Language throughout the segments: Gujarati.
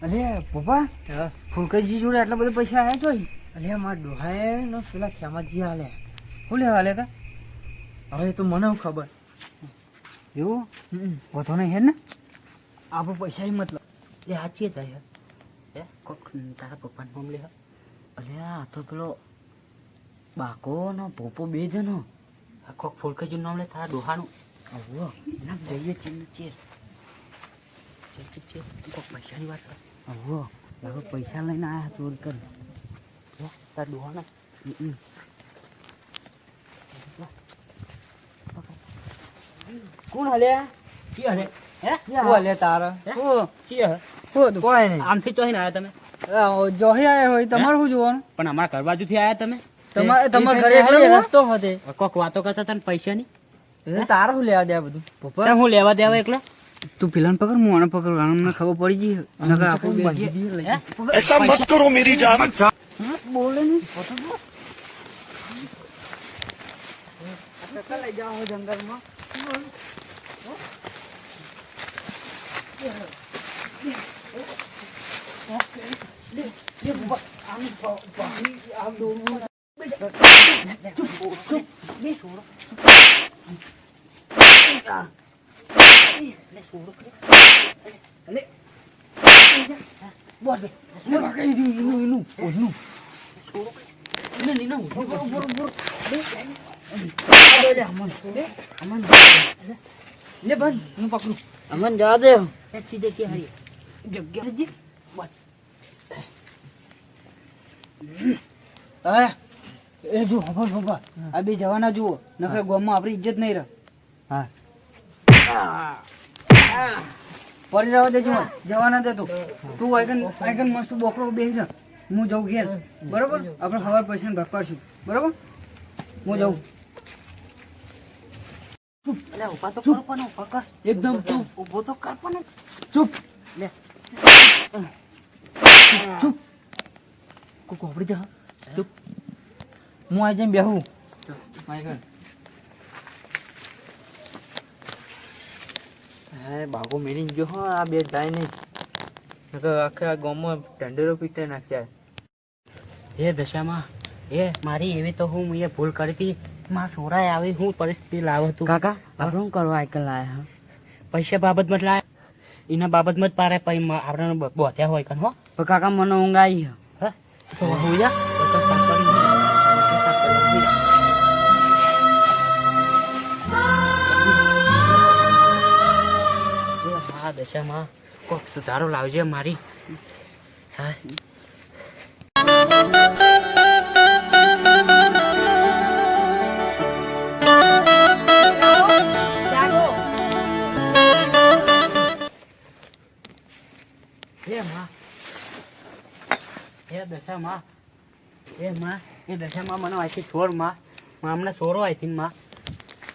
અરે પપ્પા, ફૂલકજી જોડે આટલા બધા પૈસા આવ્યા છો? અરે મારા ડોહાએ ને પેલા ખેમાજી હાલે શું લેવા હાલે તા? હવે તો મને ખબર એવું વધુ નહીં હે ને? આપણો પૈસા મતલબ એ સાચી થાય હે કોક તારા પપ્પાનું નામ લે. અરે આ તો પેલો બાકો ને પોપો બે જણો કોક ફૂલકજીનું નામ લે તારા ડોહાનું. હવે એના જઈએ ચીજ કોક પૈસાની વાત કર. હવે પૈસા લઈને આવ્યા ચોરી કરી તારા ડોહાના કોણ હલ્યા કી હલે બોલે તારા કી હે કોઈ નહીં. આમથી ચોહીને આવ્યા તમે? જોહી આયા હોય તમારે શું જોવાનું? પણ અમારા ઘર બાજુથી આવ્યા તમે? તમારા ઘરે એકલા રસ્તો હતે કોક વાતો કરતા હતા ને પૈસાની. તારા શું લેવા દે બધું? પપ્પા હું લેવા દેવા એકલા? તું પેલા પકડ, હું આને પકડ, અમને ખબર પડી ગઈ. ऐसा मत करो मेरी जान. બોલે નહીં લઈ જાઓ જંગલમાં. અમન જવા દે સીધે કે હરી જગ્યા. એ જો ખબર આ બે જવાના જુઓ, નખરે ગામમાં આપણી ઇજ્જત નહીં રહે. હા પડી રહેવા દેજો, જવાના દે. તું આઈકન મસ્ત બોકડો બેસી જા, હું જાઉં ઘેર. બરોબર, આપણે ખબર પૈસા ભાગ પાડશું. બરોબર, હું જાઉં. એકદમ ચૂપ, ઉભો તો કર પણ ચૂપ. લે ચૂપ, કોપડી જા. ચૂપ, હું આ જઈને બેહું. હા બાગો મેરી ગયો હો. આ બે જાય નહીં આખા ગામમાં ઢંઢેરો પીટાઈ નાખ્યા. હે દશામાં એ મારી એવી તો હું એ ભૂલ કરી હતી. મારા છોરાએ આવી હું પરિસ્થિતિ લાવ્યો હતું. કાકા આપણે શું કરવા આઈકલ લાયા? પૈસા બાબતમાં જ લાયા, એના બાબતમાં જ પારે પછી આપણે બોધ્યા હોય કન. હો કાકા મને ઊંઘ આવી. હા તો હું જા તો સાફ કરી હા દશામાં કોક સુધારો લાવજે મારી. હા દશામાં એ દશામાં મને આથી છોડ માં હમણાં છોરો આથી માં.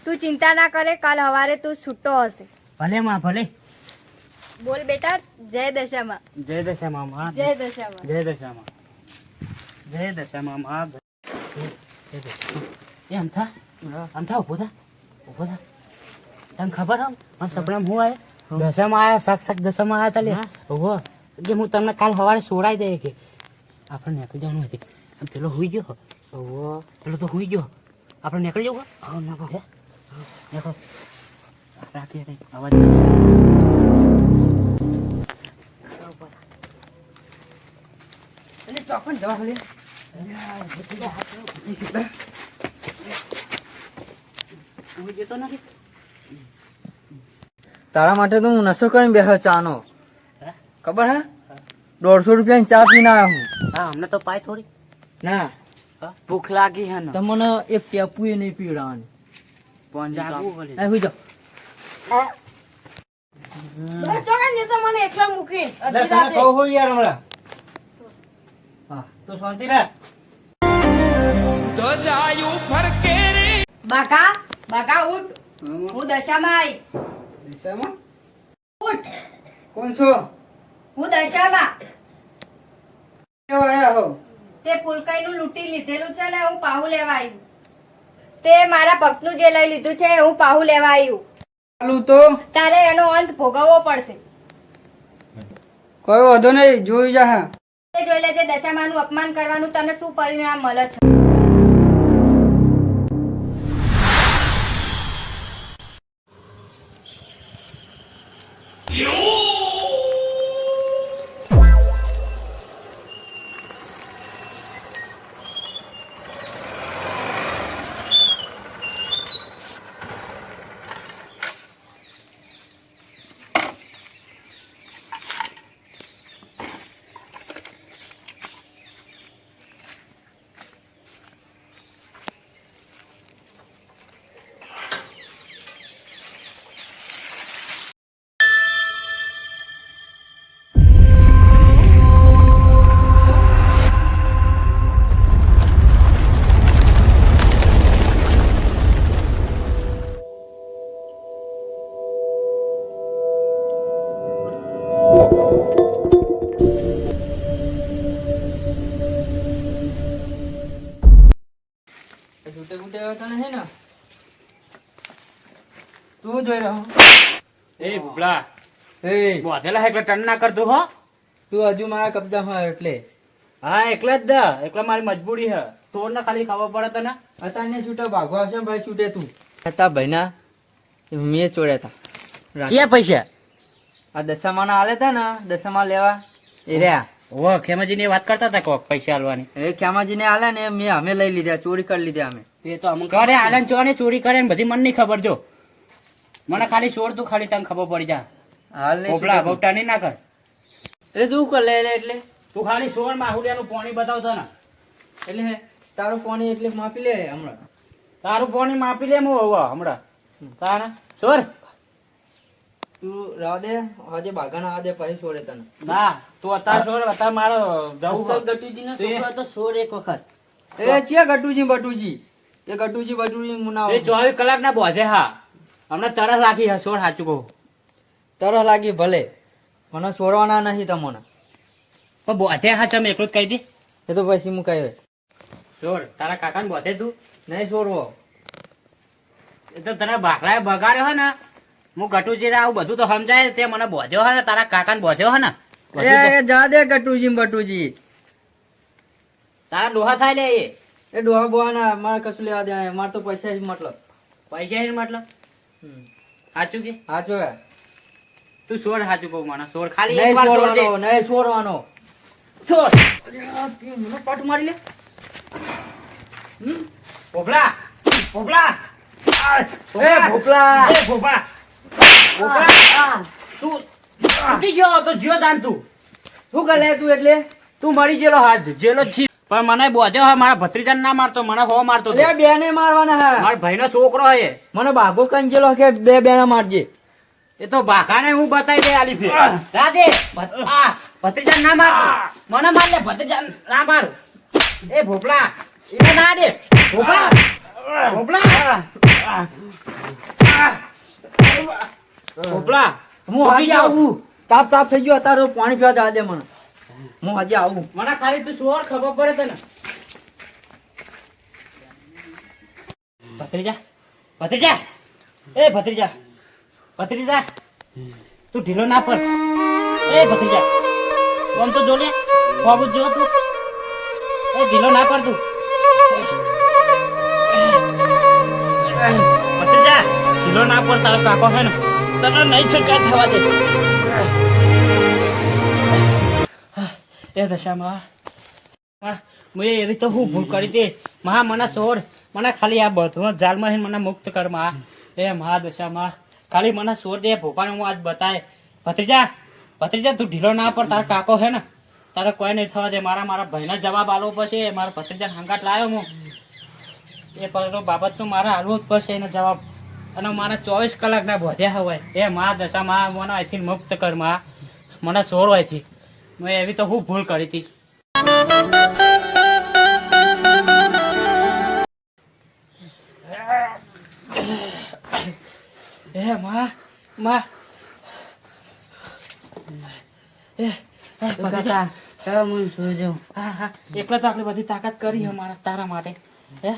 તું ચિંતા ના કરે, કાલ સવારે તું છૂટો હશે. ભલે માં ભલે. બોલ બેટા, જય દશામાં. જય દશામાં માં. જય દશામાં. જય દશામાં. જય દશામાં માં. એ અમથા ઉભો થા, ઉભો થા. તને ખબર હમ સપનામાં હું આયા દશામાં આયા, સાક્ષાત દશામાં આયા તા લે. ઉભો કે હું તમને કાલ સવારે સોડાઈ દે કે આપણે નીકળી જવાનું હતી. પેલો હુઈ ગયો. પેલો તો હુઈ ગયો. આપણે નીકળી જવું. નીકળો રાખીએ અવાજ. ચોકન જવા ખાલી. તારા માટે તો હું નશો કરીને બેઠો ચાનો. ખબર હે? 150 રૂપિયાની ચા પીને આવ્યો હું. હા અમને તો પાય થોડી ના ભૂખ લાગી હે ને તમને એક ટેપુ એ નહીં પીવડાવવાની. જાગવું પડે. હુઈ જાઓ. બાકા બાકા ઉઠ, હું દશામાં આવી. દિશામાં? ઉઠ. કોણ છો? હું દશામાં. કેવા આયા હો? તે ફૂલકાઈનું લૂંટી લીધેલું છે ને, હું પાહુ લેવા આવ્યું. તે મારા ભક્તનું જે લઈ લીધું છે હું પાહુ લેવા આવ્યું. ચાલુ તો તારે એનો અંત ભોગવવો પડશે. કોઈ વાંધો નહીં, જોઈ જા. હા, એ જોઈ લેજે દશામાનું અપમાન કરવાનું તને શું પરિણામ મળે છે. છૂટે બૂટે આવ્યો તને હે ને તું જોઈ રહ્યો એ ભૂપલા એ બોધેલા હે એટલે ટન ના કરતો હો. તું હજુ મારા કબજામાં એટલે હા એકલા જ દા, એકલા મારી મજબૂરી હે. તોડ ને ખાલી ખબર પડે તને. અત્યારે છૂટા ભાગવા આવશે ભાઈ છૂટે તું હતા ભાઈના મેં ચોડ્યા હતા ક્યાં પૈસા? આ દશામાં આલે તા ને દશામાં લેવા એ રહ્યા ઓ ખેમાજી ની વાત કરતા હતા કોક પૈસા આલવાની. એ ખ્યામાજી ને આલે ને મેં અમે લઈ લીધા ચોરી કરી લીધા અમે એ તો અમુક કરે આલન ચોને ચોરી કરે ને બધી મને નહીં ખબર. જો મને ખાલી છોડ તું, ખાલી તને ખબર પડી જા. હાલ નહીં ભોપલા છૂટા તું. ભોપટા નહીં ના કર. એટલે તું કર લે એટલે તું ખાલી છોડ માહુલિયાનું પાણી બતાવતો ને. એટલે તારું પાણી એટલે માપી લે હમણાં તારું પાણી માપી લે હું હવે હમણાં તારા છોડ. તું રાહ દે આજે બાગાના આ દે પછી છોડે તને ના તું અત્યારે છોડ, અત્યારે મારે જવું અસલ છે. ગટુજી ના તે- છોકરો તો છોડ એક વખત એ ચિયા ગટુજી બટુજી એ ગટુજી બટુજી મુના એ 24 કલાક ના બોધે. હા હમણાં તરસ રાખી હે છોડ, સાચું કહું. તરહ લાગી ભલે મને છોડવાના નહીં તમને પણ બોધે હા ચમ એકલું જ કહી દી. એ તો પછી હું કહે છોડ તારા કાકા ને બોધે તું. નહીં છોડવો એ તો તને ભાખલાએ બગાડ્યો હે ને. હું ગટુજી આવું બધું તો સમજાય. તે મને બોધ્યો હે ને, તારા કાકા ને બોધ્યો હે ને. બધું તો- એ જા દે ગટુજી ને બટુજી તારા ડોહા થાય લે એ. એ ડોહા બોહાના મારે કશું લેવા દે મારે તો પૈસા જ મતલબ પૈસા ય મતલબ સાચું કે હા જો તું છોડ, સાચું કહું મને છોડ. ખાલી નહીં એકવાર છોડ દે. છોડવાનો નહીં છોડવાનો છોડ. મને પટ મારી લે ભોપલા ભોપલા એ ભોપલા એ ભોપલા ભોપલા તું તૂટી ગયો તો જ્યો જાન તું. શું કરે તું એટલે તું મરી ગયેલો હાથ જેલો જ છી. પણ મને બોધ્યો હે, મારા ભત્રીજાને ના મારતો, મને હો મારતો હતો. અરે બેને મારવાના હા મારા ભાઈનો છોકરો હે. મને બાગો કંજેલો કે બે બેના મારજે એ તો ભાકાને હું બતાવી દે આલી ફેર. રાધે ભત્રીજાને ના માર. મને માર લે, ભત્રીજાને ના માર. એ ભોપલા એને ના દે. ભોપલા ભોપલા ભોપલા હું હજી આવું તાપ તાપ થઈ ગયો અત્યારે તો પાણી પીવા જવા દે મને હું હજી આવું મને ખાલી તું ચોર ખબર પડે તને. ભત્રીજા ભત્રીજા એ ભત્રીજા ભત્રીજા તું ઢીલો ના પડ. એ ભત્રીજા આમ તો જો લે બાબુ જો તું. એ ઢીલો ના પડ તું. ભત્રીજા ઢીલો ના પડ. તારો કાકો હે ને તને નહીં છૂટકા થવા દે. એ દશામાં મેં એવી તો હું ભૂલ કરી હતી. મહા મને છોડ, મને ખાલી આ બધું જાલમાં મને મુક્ત કર માં. એ મહા દશામાં ખાલી મને છોડ દે. ભોપાને હું આજ બતાય. ભત્રીજા ભત્રીજા તું ઢીલો ના પર. તારો કાકો હે ને તારે કોઈ નહીં થવા દે. મારા ભાઈના જવાબ આલવો પડશે. મારા ભત્રીજા હંગાટ લાવ્યો હું એ પર બાબત તો મારે આલવો જ પડશે એને જવાબ. અને મારા 24 કલાક ના બોધ્યા હોય. એ મહા દશામાં મને અહીંથી મુક્ત કર માં. મને છોડ અહીંથી. મેં એવી તો હું ભૂલ કરી હતી. એ માં માં એકલા તો આટલી બધી તાકાત કરી છે મારા તારા માટે. હે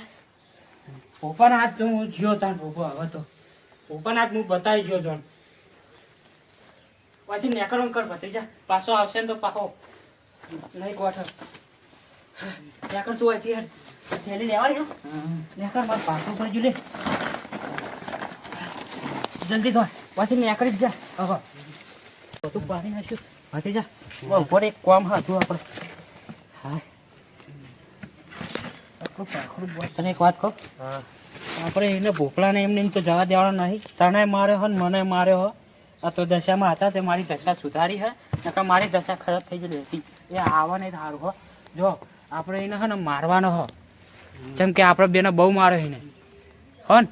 ભોપાના હાથ જો હું જ્યો તાર ભોપો હવે તો ભોપાના હાથ હું બતાવી ગયો જોન. પાછી નેકરવાનું કર ભત્રીજા, પાછો આવશે ને તો પાછો નહીં ગોઠવ. નેકર તું અહીંથી હેડ. થેલી લેવાની હો. નેકર મારે પાછું પર જો લે. જલ્દી ધોય, પાછી નેકરી જ જા. હવે બધું પાણી નાખ્યું ભત્રીજા. ઉપર એક કામ હતું આપણે. હા તને એક વાત કહું, આપણે એને ભોપળાને એમને એમ તો જવા દેવાનો નહીં. તને માર્યો હો ને મને માર્યો હો. આ તો દશામાં હતા તે મારી દશા સુધારી હે, નકર મારી દશા ખરાબ થઈ ગયેલી હતી. એ આવા નહીં સારું હો. જો આપણે એને હે ને મારવાનો હો, જેમ કે આપણે બેને બહુ માર્યો એને હો ને.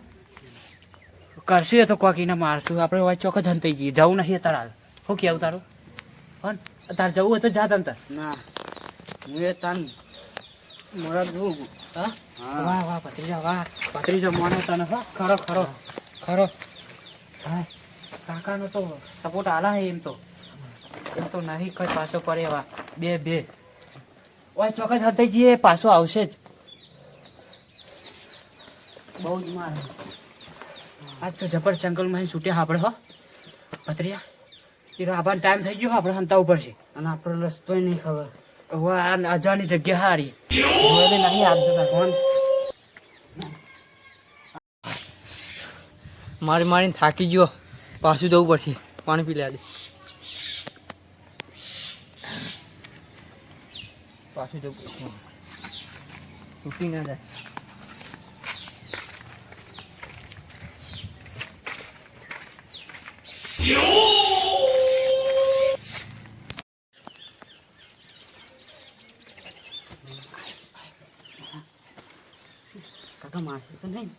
કરશું એ તો કોક એને મારશું. આપણે હોય ચોક્કસ જનતાઈ જઈએ. જવું નહીં તારા. શું કેવું તારું? હો ને તારે જવું હોય તો જા તમ તાર. ના હું એ તાન મોડા જોઉં. હા વાહ વાહ ભત્રીજા વાહ. ભત્રીજો મોને તને હો. ખરો ખરો ખરો. હા કાકાનો તો સપોર્ટ આલા હે એમ તો. એમ તો નહીં કઈ પાછો પડે એવા. બે ઓય ચોક્કસ હતાઈ જઈએ, પાછો આવશે જ. બહુ જ મારે આજ તો જબર જંગલમાં છૂટ્યા આપણે હો ભત્રીજા. તેરો આભાર ટાઈમ થઈ ગયો. આપણે હંતા ઉપર છે અને આપણો રસ્તોય નહીં ખબર. અજાની જગ્યા હારી જોયેલી નહીં. આપતા કોણ મારીને થાકી ગયો, પાછું જવું પડશે. પાણી પી લે દે. પાછું જવું પડશે, તૂટી ના જાય. કાકા મારશે તો નહીં.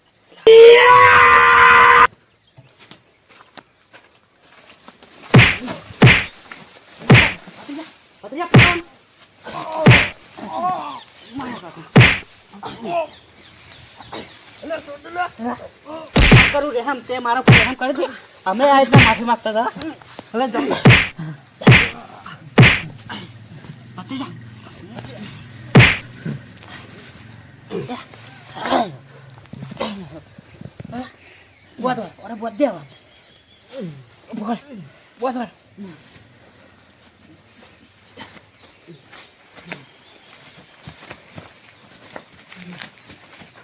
કરું રેહમ તે મારા પર રેહમ કરી દે. અમે આ રીતના માફી માંગતા હતા. હવે જાઓ. ભત્રીજા. buat orang buat dia buat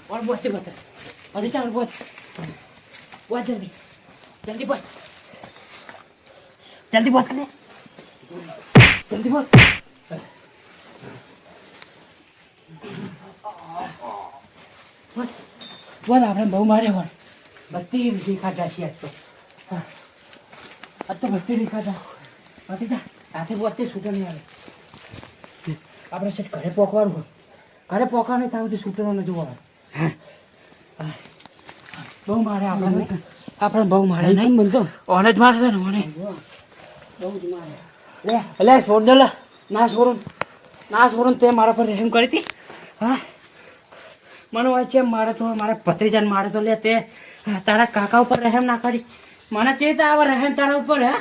orang buat dia buat ada jangan buat jaldi buat jaldi buat kan ya jaldi buat buat આપણે બહુ મારે હોય બત્તી વિધિ ખાધા છે આજ તો બત્તી ખાધા બાકી જા હાથે બોતે છૂટો નહીં આવે આપણે સેટ ઘરે પોકવાનું હોય ઘરે પોકવાનું થાય તો છૂટો ન જોવા બહુ મારે આપણે બહુ મારે નહીં બનતો ઓને જ મારે ને ઓને બહુ જ મારે લે છોડ દે ના છોડું તે મારા પર રહેમ કરી હતી હા મને હોય છે મારે તો મારા ભત્રીજાને મારે તો લે તે તારા કાકા ઉપર રહેમ ના કરી મને ચેતા આવે રહેમ તારા ઉપર હે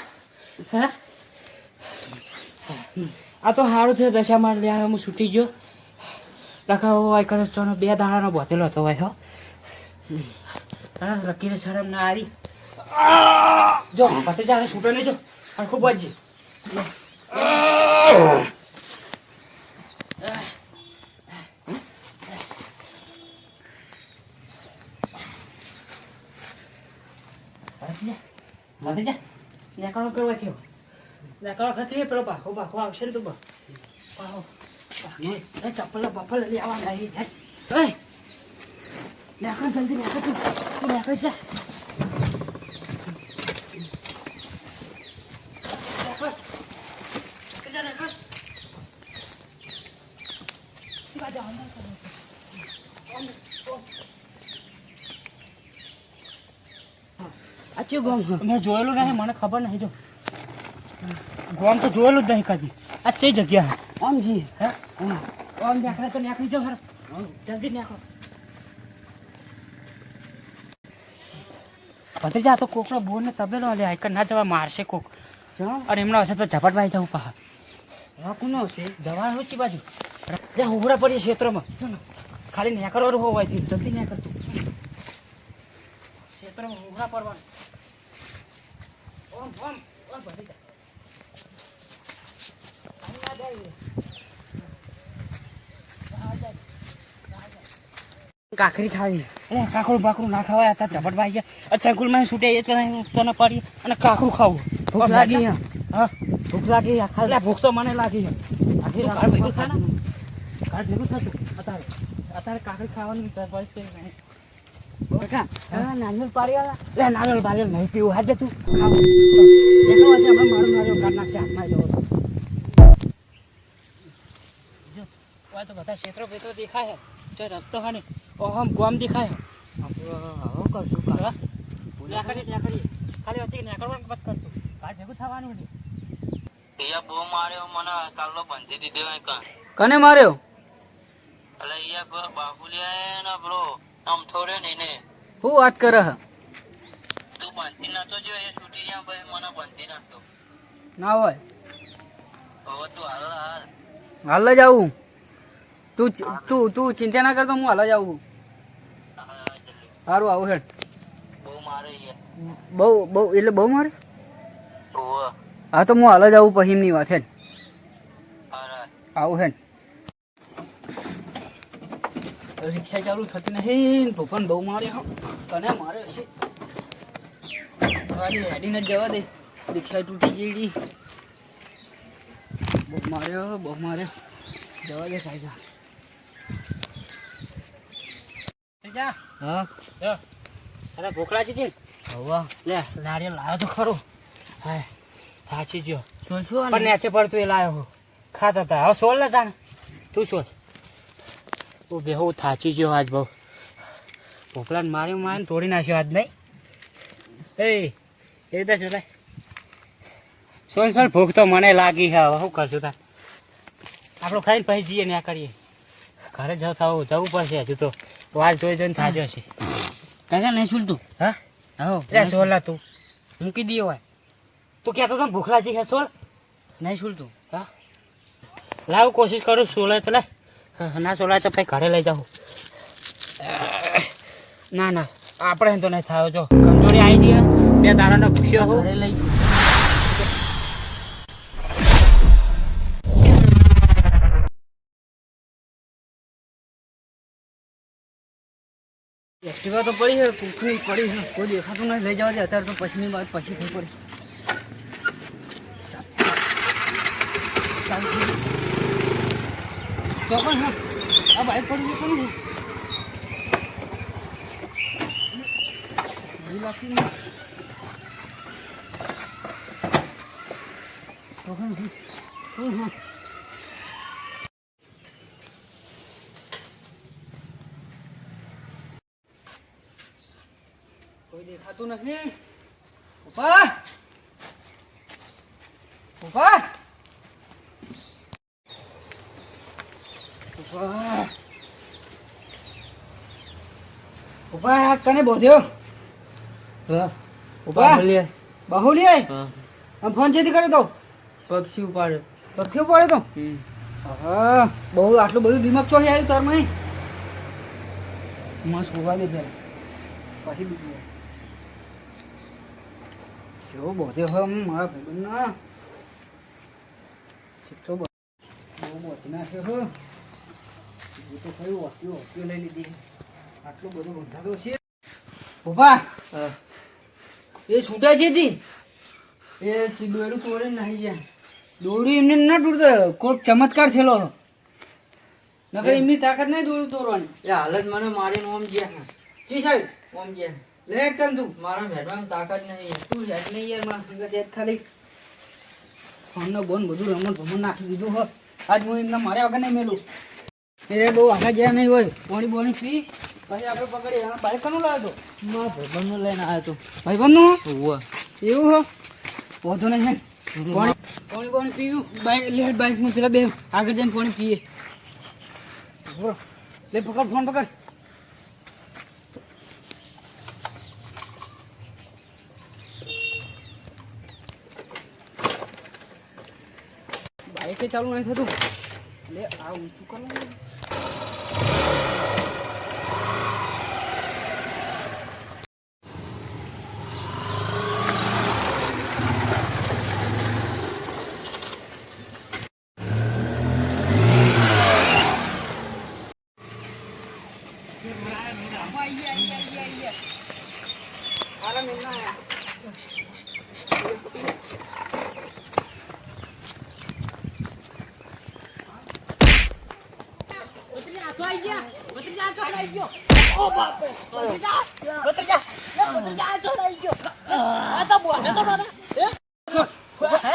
આ તો સારું થયું દશામાં લે હું છૂટી ગયો લખાવો હોય કરે ચોનો 2 દાડાનો બોતેલો હતો હોય હો તારા રકીને શરમ ના આવી જો ભત્રીજાને છૂટો નહીં જો હરખું બાજી નેકાળો કરવા થયો નેકાળો ખાતી પેલો પાખો આવશે ને તો પાહો ચપ્પલ બપ્પલ લેવા નહીં નેકાળ જલ્દી નેકાળ તું નેકાળ જા મેં જોયેલું નહીં મને ખબર નહીં જો ગોમ તો જોયેલું જ નહીં કદી આ કઈ જગ્યા ઓમ જી હે ઓમ નીકળે તો નીકળી જાઓ હર જલ્દી નીકળો ભત્રીજા તો કોકનો બોર ને તબેલો લે આઈકર ના જવા મારશે કોક અને એમનો હશે તો ઝપટભાઈ જવું પા હા કોનો હશે જવાનું ઊંચી બાજુ જ્યાં ઉભરા પડીએ ક્ષેત્રમાં ચલો ખાલી નીકળવાનું હોય જલ્દી નીકળતું ક્ષેત્રમાં ઉભરા પડવાનું ઓમ ભત્રીજા કાકરી ખાવી. અરે કાકરું બાકરું ના ખવાય, હતા ઝપટભાઈ ગયા ચંકુલમાં છૂટે એ તને પડી અને કાકરું ખાવું. ભૂખ લાગી હે. હા ભૂખ લાગી હે. એટલે ભૂખ તો મને લાગી છે. આખી તું રાત ઘર ભેગું ખાધું. થા ને. ઘર ભેગું થતું અત્યારે અત્યારે કાકરી ખાવાનું પરિસ્થિતિ નહીં. કાકા, હા, નારિયેળ પાડી આલા. લે નારિયેળ બારિયેળ નહીં પીવું, હાજે તું ખાવ. એટલો વાગે આપણે મારું નારિયેળ કાઢ નાખશે હાથમાં જવો તો. જો ઓય તો બધા ક્ષેત્રો પેત્રો દેખાય છે. જો રસ્તો હા ને ઓહમ ગોમ દેખાય છે. આપણે આવો કરશું કાકા. ત્યાં કરીએ ખાલી હતી નીકળવાનું બસ કરતું. કાલ ભેગું થવાનું છે. ઈયા બહુ માર્યો મને, કાલનો બંધી દીધો હોય કાં. કને માર્યો? એટલે ઈયા બાહુલિયા ને પેલો આમ થોડે ને એને હું વાત કરે હે? તું બંધી નતો જો એ છૂટી ગયા ભાઈ, મને બંધી નાખ્યો. ના હોય. હવે તું હાલ હાલ જ આવું. તું ચિંતા ના કરતો, હું હાલ જ આવું. સારું આવું હેડ. બહુ મારે ઈયા. બહુ એટલે બહુ મારે? ઓવે. હા તો હું હાલ જ આવું પછી એમની વાત હેડ. હારા. આવું હેડ. રિક્ષા ચાલુ થતી નહીં, ભૂપન બહુ મારે હો. કને મારે હશે? આજે હેડીને જ જવા દે, રિક્ષા તૂટી ગઈ. બહુ માર્યો, બહુ માર્યો. જવા દે સાહેબ. જા હા જો અરે ભૂખ લાગી હતી ને હવા લે નારિયેળ લાવ્યો તો ખરો. હા સાચી ગયો શું શું પણ નેચે પડતું એ લાવ્યો હું ખાતા હતા. હવે સોલ લેતા ને તું સોલ. હું બે હું થાચી ગયો આજ બહુ. ભોપલાને મારીને તોડી નાખ્યો આજ નહીં. એ તો શું સોલ સોલ ભૂખ તો મને લાગી છે. હવે શું કરશું તાર આપણું ખાઈને પછી જઈએ ને આ કરીએ. ઘરે જવું પડશે હજુ તો વાર જોઈને થાજો છે. કાકા નહીં સુલતું. હા આવો લે સોલા તું મૂકી દઈએ હોય તું કહેતો તો ભૂખ લાગી છે સોલ. નહીં સુલતું. હા લાવ કોશિશ કરું સોલાય તો લે. ના સોલાય તો પછી ઘરે લઈ જાઉં. ના આપણે તો નહીં થયો. જો કમજોરી આવી ગઈ બે દાડાનો ભૂસ્યો હું. ઘરે લઈ એક્ટિવા તો પડી છે, કુકની પડી છે, કોઈ દેખાતું નહીં. લઈ જવા દે અત્યારે તો પછીની વાત પછી થઈ પડી. ચોકન હા આ બાઈક પડી ગઈ કોનું? લાગતી નહીં. ચોકન હા કોઈ દેખાતું નથી. ઉભા ઉભા ઉભા ઉભા કને બોધ્યો? ઉભા બાહુલી આમ ફોન ચેતી કર્યો તો? પક્ષી ઉપાડે પક્ષી ઉપાડે તો? હા બહુ આટલું બધું દિમાગ ચોથી આવ્યું તારમાં? મસ્ત ઉભા દે પેલા પછી બીજું જો બોધ્યો હોય મારા ભાઈબંધના કેટલો બહુ બોધી નાખ્યો હો. એ તો કયું વસ્તીઓ લઈ લીધી. આટલું બધું બંધાતો છે. ઉભા એ છૂટા છે તી એ દોડું તોડે નાખી જાય. દોડું એમને ના તોડતો, કોઈક ચમત્કાર થયેલો નકર એમની તાકાત નહીં દોડું તોડવાની. એ હાલ જ મને મારીને ઓમ ગયા જી સાહેબ ઓમ ગયા. લે એકદમ તું મારા ભેટવાની તાકાત નહીં. તું હેડ નહીં યાર મારા સંગત યાદ ખાલી ફોનનો બોન બધું રમણ ભમણ નાખી દીધું હો. આજ હું એમને માર્યા વગર નહીં મેલું. એ બહુ આગળ જ્યાં નહીં હોય પોણી બોણી પી પછી આપણે પકડી. બાઈક કનું લાવ્યો તો? મારા ભાઈબંધનું લઈને આવ્યો તો. ભાઈબંધનું હોવે એવું હો? વધુ નહીં પાણી પાણી પાણી પીવું. બાઈક લે બાઈકમાં પેલા બે આગળ જઈને પાણી પીએ. લે પકડ ફોન પકડ. બાઈકે ચાલુ નહીં થતું. લે આ ઊંચું કરવું.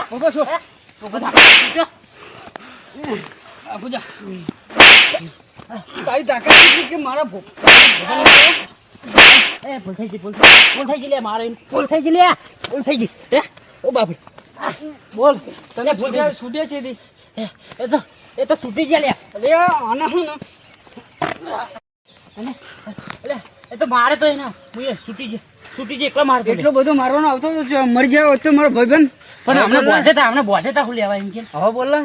બાપા છો પૂજા તારી તાકાત કેટલી કે મારા ભૂલ થઈ ગઈ લે મારે ભૂલ થઈ ગઈ લે ભૂલ થઈ ગઈ ઓ બાપ બોલ તને છૂટ્યા છે દી એ તો છૂટી ગયા લે અરે આના હું ના અને એટલે એ તો મારે તો એના હું એ છૂટી જાય એકલા મારતો એટલો બધો મારવાનો આવતો તો મરી જાય તો મારો ભાઈબંધ પણ હમણાં બોધે તા હું લેવા એમ કે હવે બોલ ને